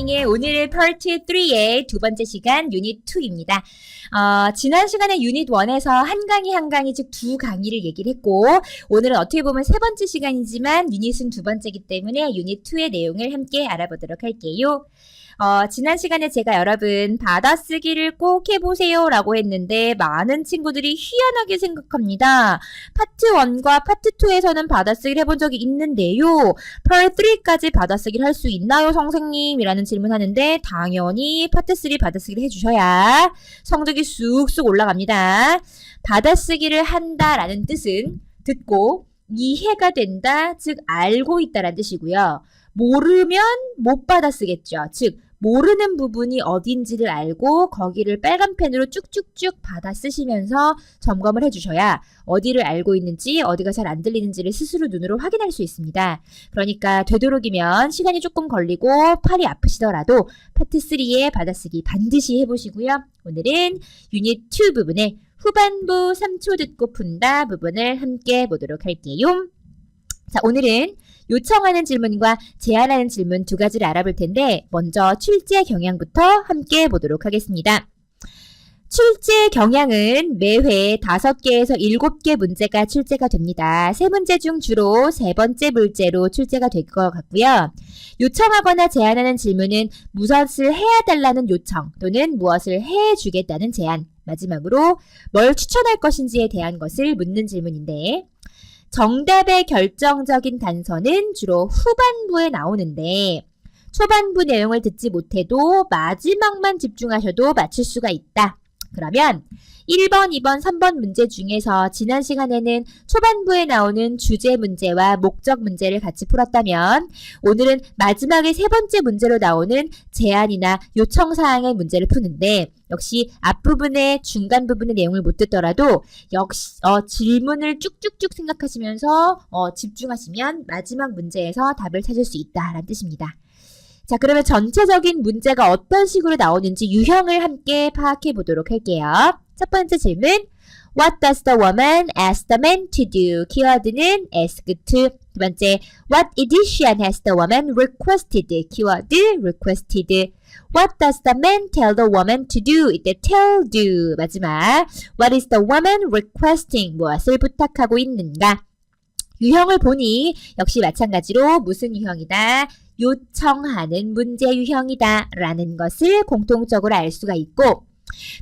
리스닝의 오늘은 파트 3의 두 번째 시간 유닛 2입니다. 지난 시간에 유닛 1에서 한 강의 즉 두 강의를 얘기를 했고 오늘은 어떻게 보면 세 번째 시간이지만 유닛은 두 번째이기 때문에 유닛 2의 내용을 함께 알아보도록 할게요. 지난 시간에 제가 여러분 받아쓰기를 꼭 해보세요 라고 했는데 많은 친구들이 희한하게 생각합니다. 파트 1과 파트 2에서는 받아쓰기를 해본 적이 있는데요. 파트 3까지 받아쓰기를 할 수 있나요 선생님? 이라는 질문하는데 당연히 파트 3 받아쓰기를 해주셔야 성적이 쑥쑥 올라갑니다. 받아쓰기를 한다라는 뜻은 듣고 이해가 된다, 즉 알고 있다라는 뜻이고요. 모르면 못 받아쓰겠죠. 즉 모르는 부분이 어딘지를 알고 거기를 빨간 펜으로 쭉쭉쭉 받아 쓰시면서 점검을 해주셔야 어디를 알고 있는지 어디가 잘 안 들리는지를 스스로 눈으로 확인할 수 있습니다. 그러니까 되도록이면 시간이 조금 걸리고 팔이 아프시더라도 파트 3의 받아쓰기 반드시 해보시고요. 오늘은 유닛 2 부분의 후반부 3초 듣고 푼다 부분을 함께 보도록 할게요. 자, 오늘은 요청하는 질문과 제안하는 질문 두 가지를 알아볼 텐데 먼저 출제 경향부터 함께 보도록 하겠습니다. 출제 경향은 매회 5개에서 7개 문제가 출제가 됩니다. 3문제 중 주로 세 번째 문제로 출제가 될 것 같고요. 요청하거나 제안하는 질문은 무엇을 해야 달라는 요청 또는 무엇을 해주겠다는 제안, 마지막으로 뭘 추천할 것인지에 대한 것을 묻는 질문인데 정답의 결정적인 단서는 주로 후반부에 나오는데 초반부 내용을 듣지 못해도 마지막만 집중하셔도 맞출 수가 있다. 그러면 1번, 2번, 3번 문제 중에서 지난 시간에는 초반부에 나오는 주제 문제와 목적 문제를 같이 풀었다면 오늘은 마지막에 세 번째 문제로 나오는 제안이나 요청사항의 문제를 푸는데 역시 앞부분에 중간 부분의 내용을 못 듣더라도 역시 질문을 쭉쭉쭉 생각하시면서 집중하시면 마지막 문제에서 답을 찾을 수 있다라는 뜻입니다. 자, 그러면 전체적인 문제가 어떤 식으로 나오는지 유형을 함께 파악해 보도록 할게요. 첫 번째 질문, What does the woman ask the man to do? 키워드는 ask to. 두 번째, What edition has the woman requested? 키워드 requested. What does the man tell the woman to do? 이때 tell do. 마지막, What is the woman requesting? 무엇을 부탁하고 있는가? 유형을 보니 역시 마찬가지로 무슨 유형이다? 요청하는 문제 유형이다 라는 것을 공통적으로 알 수가 있고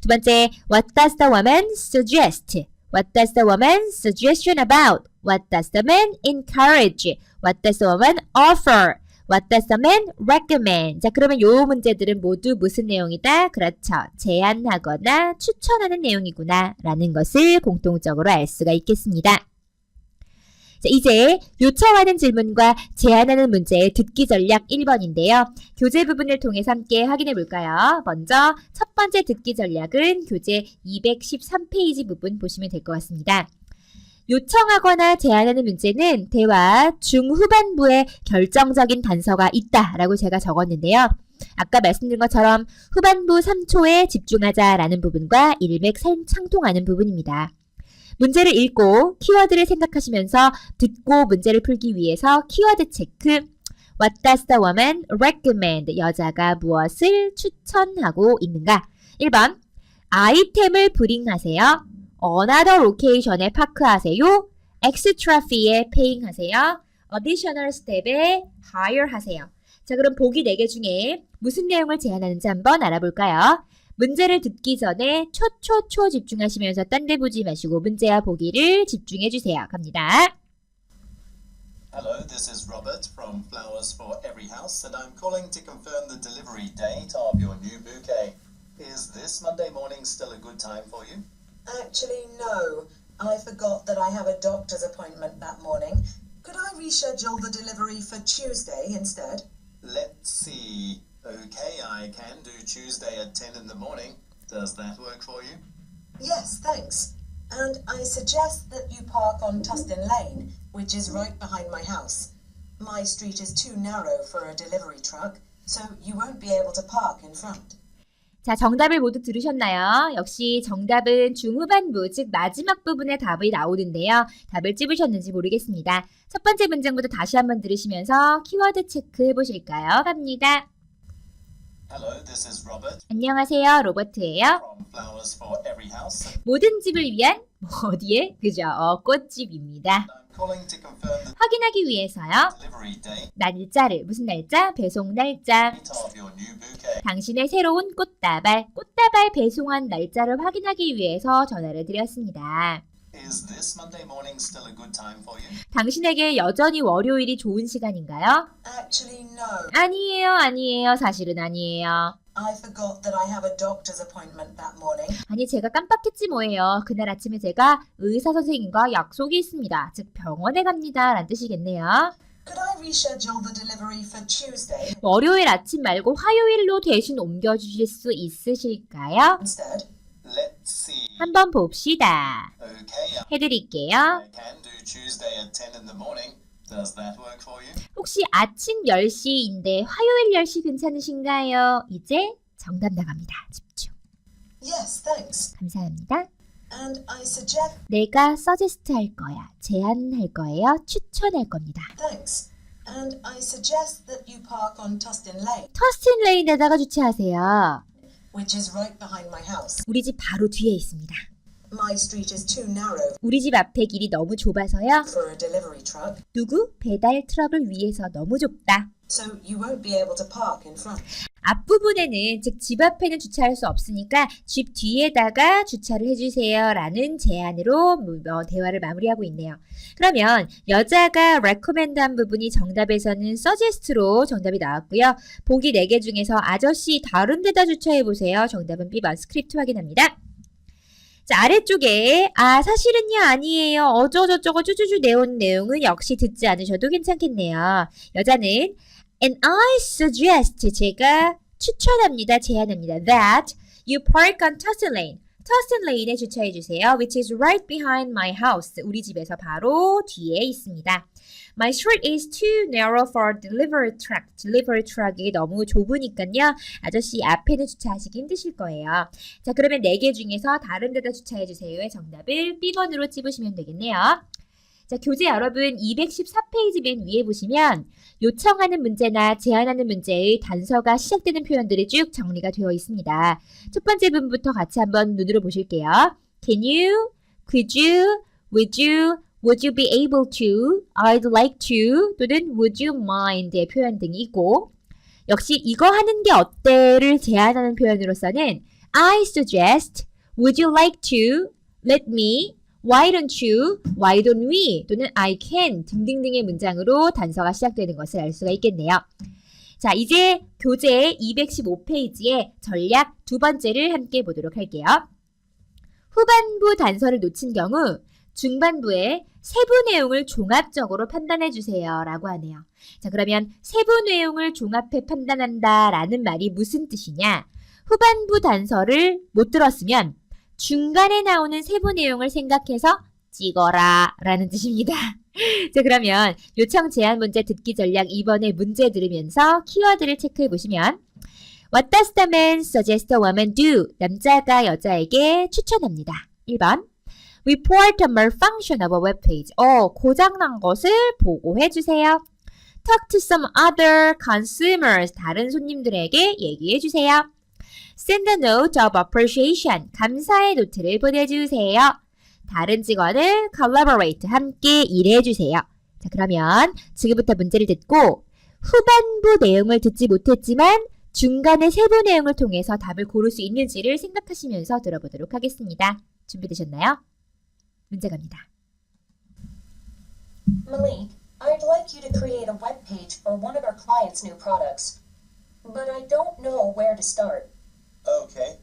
두 번째, What does the woman suggest? What does the woman suggestion about? What does the man encourage? What does the woman offer? What does the man recommend? 자, 그러면 요 문제들은 모두 무슨 내용이다? 그렇죠. 제안하거나 추천하는 내용이구나 라는 것을 공통적으로 알 수가 있겠습니다. 자, 이제 요청하는 질문과 제안하는 문제의 듣기 전략 1번인데요. 교재 부분을 통해서 함께 확인해 볼까요? 먼저 첫 번째 듣기 전략은 교재 213페이지 부분 보시면 될 것 같습니다. 요청하거나 제안하는 문제는 대화 중후반부에 결정적인 단서가 있다라고 제가 적었는데요. 아까 말씀드린 것처럼 후반부 3초에 집중하자라는 부분과 일맥상통하는 부분입니다. 문제를 읽고 키워드를 생각하시면서 듣고 문제를 풀기 위해서 키워드 체크. What does the woman recommend? 여자가 무엇을 추천하고 있는가? 1번, 아이템을 브링하세요. Another location에 파크하세요. Extra fee에 paying 하세요. Additional step에 hire 하세요. 자, 그럼 보기 4개 중에 무슨 내용을 제안하는지 한번 알아볼까요? 문제를 듣기 전에 초 집중하시면서 딴 데 보지 마시고 문제와 보기를 집중해 주세요. 갑니다. Hello, this is Robert from Flowers for Every House and I'm calling to confirm the delivery date of your new bouquet. Is this Monday morning still a good time for you? Actually, no. I forgot that I have a doctor's appointment that morning. Could I reschedule the delivery for Tuesday instead? Let's see. Okay, I can do Tuesday at 10 in the morning. Does that work for you? Yes, thanks. And I suggest that you park on Tustin Lane, which is right behind my house. My street is too narrow for a delivery truck, so you won't be able to park in front. 자, 정답을 모두 들으셨나요? 역시 정답은 중후반부, 즉 마지막 부분에 답이 나오는데요. 답을 찝으셨는지 모르겠습니다. 첫 번째 문장부터 다시 한번 들으시면서 키워드 체크해 보실까요? 갑니다. Hello, this is Robert 안녕하세요, 로버트예요. from Flowers for Every House. 모든 집을 위한 어디에? 그죠? 꽃집입니다. I'm calling to confirm the 확인하기 위해서요. delivery date 날짜를 무슨 날짜? 배송 날짜. of your new bouquet. 당신의 새로운 꽃다발 배송한 날짜를 확인하기 위해서 전화를 드렸습니다. Is this Monday morning still a good time for you? 당신에게 여전히 월요일이 좋은 시간인가요? Actually, no. 아니에요. 사실은 아니에요. I forgot that I have a doctor's appointment that morning. 아니, 제가 깜빡했지 뭐예요. 그날 아침에 제가 의사 선생님과 약속이 있습니다. 즉, 병원에 갑니다. 라는 뜻이겠네요. Could I reschedule the delivery for Tuesday 월요일 아침 말고 화요일로 대신 옮겨주실 수 있으실까요? instead? Let's see. 한번 봅시다. Okay, 해드릴게요. I can do Tuesday at 10 in the morning. Does that work for you? 혹시 아침 10시인데 화요일 10시 괜찮으신가요? 이제 정답 나갑니다. 집중. Yes, thanks. 감사합니다. And I suggest 내가 suggest 할 거야. 제안할 거예요. 추천할 겁니다. thanks. And I suggest that you park on Tustin Lane, 터스틴 레인에다가 주차하세요. which is right behind my house. 우리 집 바로 뒤에 있습니다. My street is too narrow 우리 집 앞에 길이 너무 좁아서요. for a delivery truck, 누구? 배달 트럭을 위해서 너무 좁다. so you won't be able to park in front. 앞부분에는 즉 집 앞에는 주차할 수 없으니까 집 뒤에다가 주차를 해주세요 라는 제안으로 대화를 마무리하고 있네요. 그러면 여자가 recommend한 부분이 정답에서는 suggest로 정답이 나왔고요. 보기 4개 중에서 아저씨 다른 데다 주차해보세요. 정답은 B번 스크립트 확인합니다. 자, 아래쪽에 사실은요 아니에요 어쩌고저쩌고 쭈쭈쭈 내온 내용은 역시 듣지 않으셔도 괜찮겠네요. 여자는 And I suggest 제가 추천합니다. 제안합니다. That you park on Tustin Lane. Tustin Lane에 주차해 주세요. Which is right behind my house. 우리 집에서 바로 뒤에 있습니다. My street is too narrow for delivery truck. delivery truck이 너무 좁으니까요. 아저씨 앞에는 주차하시기 힘드실 거예요. 자, 그러면 4개 중에서 다른 데다 주차해 주세요의 정답을 B번으로 찝으시면 되겠네요. 자, 교재 여러분 214페이지 맨 위에 보시면 요청하는 문제나 제안하는 문제의 단서가 시작되는 표현들이 쭉 정리가 되어 있습니다. 첫 번째 부분부터 같이 한번 눈으로 보실게요. Can you? Could you? Would you? Would you be able to? I'd like to? 또는 Would you mind의 표현 등이 있고 역시 이거 하는 게 어때를 제안하는 표현으로서는 I suggest, Would you like to? Let me? Why don't you? Why don't we? 또는 I can 등등등의 문장으로 단서가 시작되는 것을 알 수가 있겠네요. 자, 이제 교재 215페이지에 전략 두 번째를 함께 보도록 할게요. 후반부 단서를 놓친 경우 중반부에 세부 내용을 종합적으로 판단해 주세요 라고 하네요. 자, 그러면 세부 내용을 종합해 판단한다 라는 말이 무슨 뜻이냐? 후반부 단서를 못 들었으면 중간에 나오는 세부 내용을 생각해서 찍어라 라는 뜻입니다. 자, 그러면 요청 제안 문제 듣기 전략 2번의 문제 들으면서 키워드를 체크해 보시면 What does the man suggest a woman do? 남자가 여자에게 추천합니다. 1번 Report a malfunction of a webpage. 고장난 것을 보고해 주세요. Talk to some other consumers. 다른 손님들에게 얘기해 주세요. Send a note of appreciation. 감사의 노트를 보내주세요. 다른 직원을 collaborate. 함께 일해주세요. 자, 그러면 지금부터 문제를 듣고 후반부 내용을 듣지 못했지만 중간에 세부 내용을 통해서 답을 고를 수 있는지를 생각하시면서 들어보도록 하겠습니다. 준비되셨나요? 문제 갑니다. Malik, I'd like you to create a web page for one of our clients' new products. But I don't know where to start. Okay.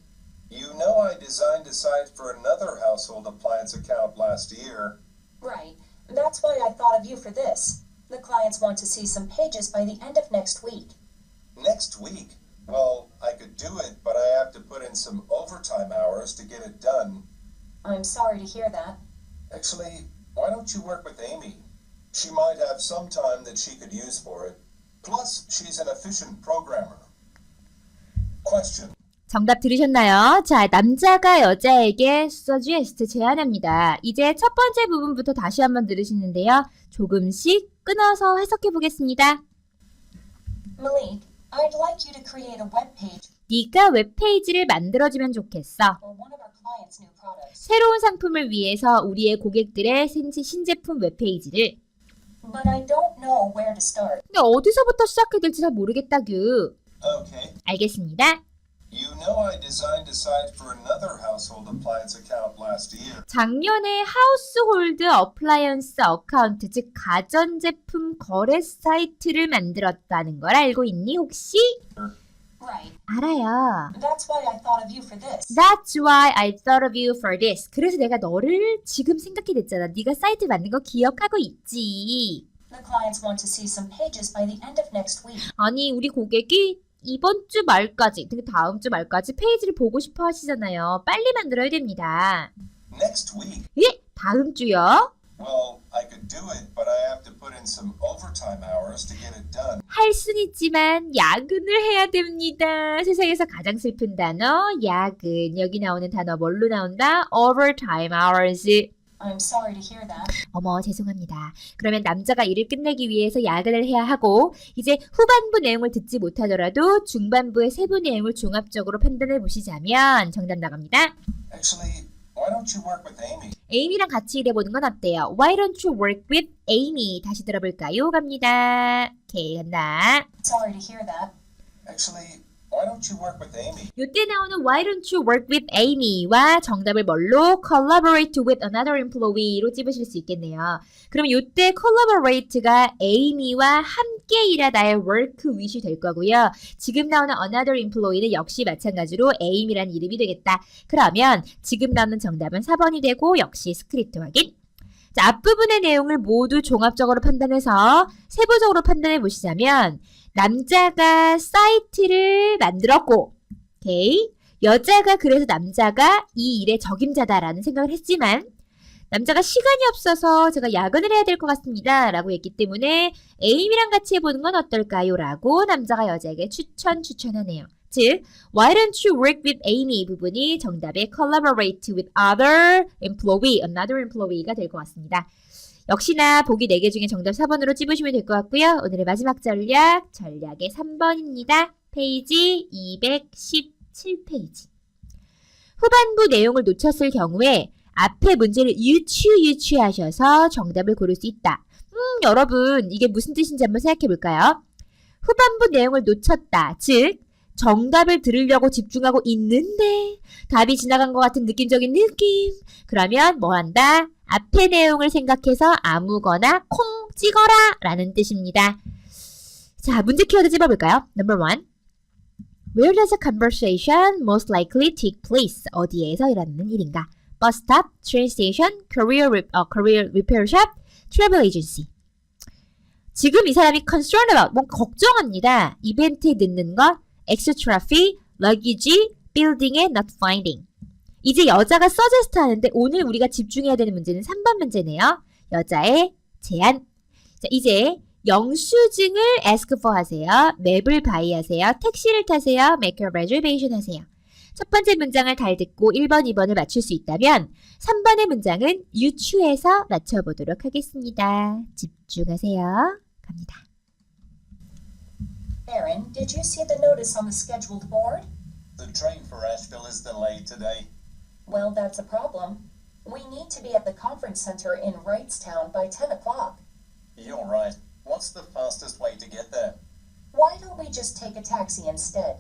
You know I designed a site for another household appliance account last year. Right. That's why I thought of you for this. The clients want to see some pages by the end of next week. Next week? Well, I could do it, but I have to put in some overtime hours to get it done. I'm sorry to hear that. Actually, why don't you work with Amy? She might have some time that she could use for it. Plus, she's an efficient programmer. Question. 정답 들으셨나요? 자, 남자가 여자에게 suggest 제안합니다. 이제 첫 번째 부분부터 다시 한번 들으시는데요. 조금씩 끊어서 해석해 보겠습니다. Malik, I'd like you to create a web page 네가 웹페이지를 만들어주면 좋겠어. for one of our clients' new products. 새로운 상품을 위해서 우리의 고객들의 신제품 웹페이지를. But I don't know where to start. 근데 어디서부터 시작해야 될지 잘 모르겠다규. Okay. 알겠습니다. You know I designed a site for another household appliance account last year. 작년에 하우스홀드 어플라이언스 어카운트, 즉 가전제품 거래 사이트를 만들었다는 걸 알고 있니 혹시? Right. 알아요. That's why I thought of you for this. That's why I thought of you for this. 그래서 내가 너를 지금 생각해 냈잖아. 네가 사이트 만든 거 기억하고 있지. The clients want to see some pages by the end of next week. 아니 우리 고객이 이번 주 말까지, 그리고 다음 주 말까지 페이지를 보고 싶어 하시잖아요. 빨리 만들어야 됩니다. Next week? 예? 다음 주요? Well, I could do it, but I have to put in some overtime hours to get it done. 할 순 있지만 야근을 해야 됩니다. 세상에서 가장 슬픈 단어 야근. 여기 나오는 단어 뭘로 나온다? Overtime hours. I'm sorry to hear that. 어머 죄송합니다. 그러면 남자가 일을 끝내기 위해서 야근을 해야 하고 이제 후반부 내용을 듣지 못하더라도 중반부의 세부 내용을 종합적으로 판단해 보시자면 정답 나갑니다. Actually, why don't you work with Amy? 에이미랑 같이 일해보는 건 어때요? Why don't you work with Amy? 다시 들어볼까요? 갑니다. 오케이 간다. Sorry to hear that. Actually, why don't you work with Amy? 이때 나오는 Why don't you work with Amy와 정답을 뭘로? Collaborate with another employee로 찝으실 수 있겠네요. 그럼 이때 collaborate가 Amy와 함께 일하다의 work with이 될 거고요. 지금 나오는 another employee는 역시 마찬가지로 Amy라는 이름이 되겠다. 그러면 지금 나오는 정답은 4번이 되고 역시 스크립트 확인. 자, 앞부분의 내용을 모두 종합적으로 판단해서 세부적으로 판단해 보시자면 남자가 사이트를 만들었고, 오케이. 여자가 그래서 남자가 이 일의 적임자다라는 생각을 했지만 남자가 시간이 없어서 제가 야근을 해야 될 것 같습니다 라고 했기 때문에 에이미랑 같이 해보는 건 어떨까요? 라고 남자가 여자에게 추천하네요. 즉, why don't you work with Amy 부분이 정답의 collaborate with other employee, another employee가 될 것 같습니다. 역시나 보기 4개 중에 정답 4번으로 찝으시면 될 것 같고요. 오늘의 마지막 전략의 3번입니다. 페이지 217페이지. 후반부 내용을 놓쳤을 경우에 앞에 문제를 유추하셔서 정답을 고를 수 있다. 여러분 이게 무슨 뜻인지 한번 생각해 볼까요? 후반부 내용을 놓쳤다. 즉 정답을 들으려고 집중하고 있는데 답이 지나간 것 같은 느낌적인 느낌. 그러면 뭐 한다? 앞의 내용을 생각해서 아무거나 콩 찍어라 라는 뜻입니다. 자, 문제 키워드 찝어볼까요? Number 1. Where does a conversation most likely take place? 어디에서 일어나는 일인가? Bus stop, train station, career repair shop, travel agency. 지금 이 사람이 concerned about, 뭔가 걱정합니다. 이벤트에 늦는 것, extra fee, luggage, building에 not finding. 이제 여자가 suggest 하는데 오늘 우리가 집중해야 되는 문제는 3번 문제네요. 여자의 제안. 자, 이제 영수증을 ask for 하세요. 맵을 buy 하세요. 택시를 타세요. make a reservation 하세요. 첫 번째 문장을 잘 듣고 1번, 2번을 맞출 수 있다면 3번의 문장은 유추해서 맞춰보도록 하겠습니다. 집중하세요. 갑니다. Aaron, did you see the notice on the scheduled board? The train for Asheville is delayed today. Well, that's a problem. We need to be at the conference center in Wrightstown by 10 o'clock. You're right. What's the fastest way to get there? Why don't we just take a taxi instead?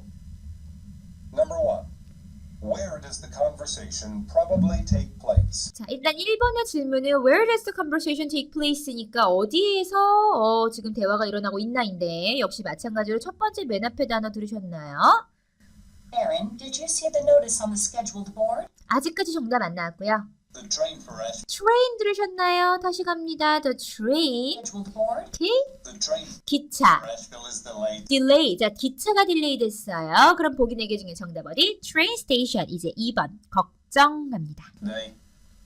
Number 1. Where does the conversation probably take place? 자, 일단 1번의 질문은 Where does the conversation take place니까 어디에서 지금 대화가 일어나고 있나인데 역시 마찬가지로 첫 번째 맨 앞에 단어 들으셨나요? Aaron, did you see the notice on the scheduled board? 아직까지 정답 안 나왔고요. The train for Asheville. Train 들으셨나요? 다시 갑니다. The train. Scheduled board? 오케이? The train 기차. for Asheville is delayed. 딜레이. 자, 기차가 딜레이 됐어요. 그럼 보기 4개 중에 정답 어디? Train station. 이제 2번. 걱정 갑니다. Today.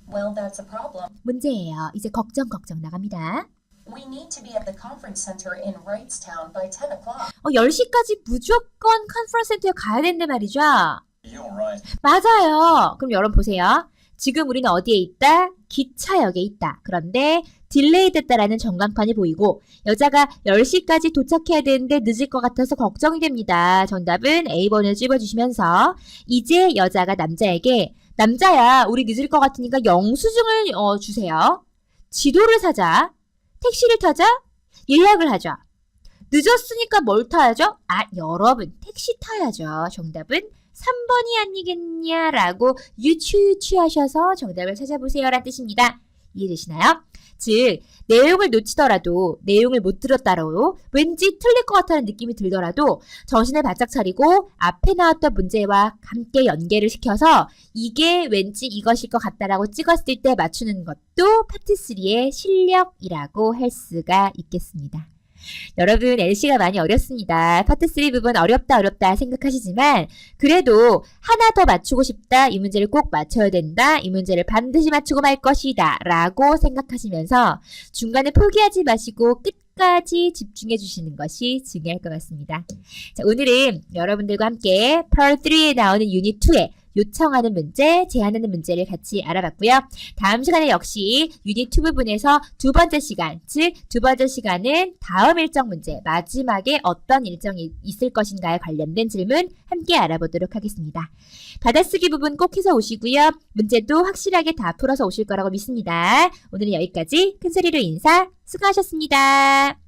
Well, that's a problem. 문제예요. 이제 걱정 나갑니다. We need to be at the conference center in Wrightstown by 10 o'clock. 10시까지 무조건 컨퍼런스 센터에 가야 된단 말이죠. You're right. 맞아요. 그럼 여러분 보세요. 지금 우리는 어디에 있다? 기차역에 있다. 그런데 딜레이 됐다라는 전광판이 보이고 여자가 10시까지 도착해야 되는데 늦을 것 같아서 걱정이 됩니다. 정답은 A번을 찍어주시면서 이제 여자가 남자에게 남자야, 우리 늦을 것 같으니까 영수증을 주세요. 지도를 사자. 택시를 타자. 예약을 하자. 늦었으니까 뭘 타야죠? 여러분, 택시 타야죠. 정답은 3번이 아니겠냐라고 유추하셔서 정답을 찾아보세요 라는 뜻입니다. 이해되시나요? 즉, 내용을 놓치더라도, 내용을 못 들었다로 왠지 틀릴 것 같다는 느낌이 들더라도 정신을 바짝 차리고 앞에 나왔던 문제와 함께 연계를 시켜서 이게 왠지 이것일 것 같다라고 찍었을 때 맞추는 것도 파트 3의 실력이라고 할 수가 있겠습니다. 여러분, LC가 많이 어렵습니다. 파트 3 부분 어렵다 생각하시지만 그래도 하나 더 맞추고 싶다, 이 문제를 꼭 맞춰야 된다, 이 문제를 반드시 맞추고 말 것이다 라고 생각하시면서 중간에 포기하지 마시고 끝까지 집중해 주시는 것이 중요할 것 같습니다. 자, 오늘은 여러분들과 함께 Part 3에 나오는 유닛 2에 요청하는 문제, 제안하는 문제를 같이 알아봤고요. 다음 시간에 역시 유닛 2 부분에서 두 번째 시간, 즉 두 번째 시간은 다음 일정 문제, 마지막에 어떤 일정이 있을 것인가에 관련된 질문 함께 알아보도록 하겠습니다. 받아쓰기 부분 꼭 해서 오시고요. 문제도 확실하게 다 풀어서 오실 거라고 믿습니다. 오늘은 여기까지 큰 소리로 인사, 수고하셨습니다.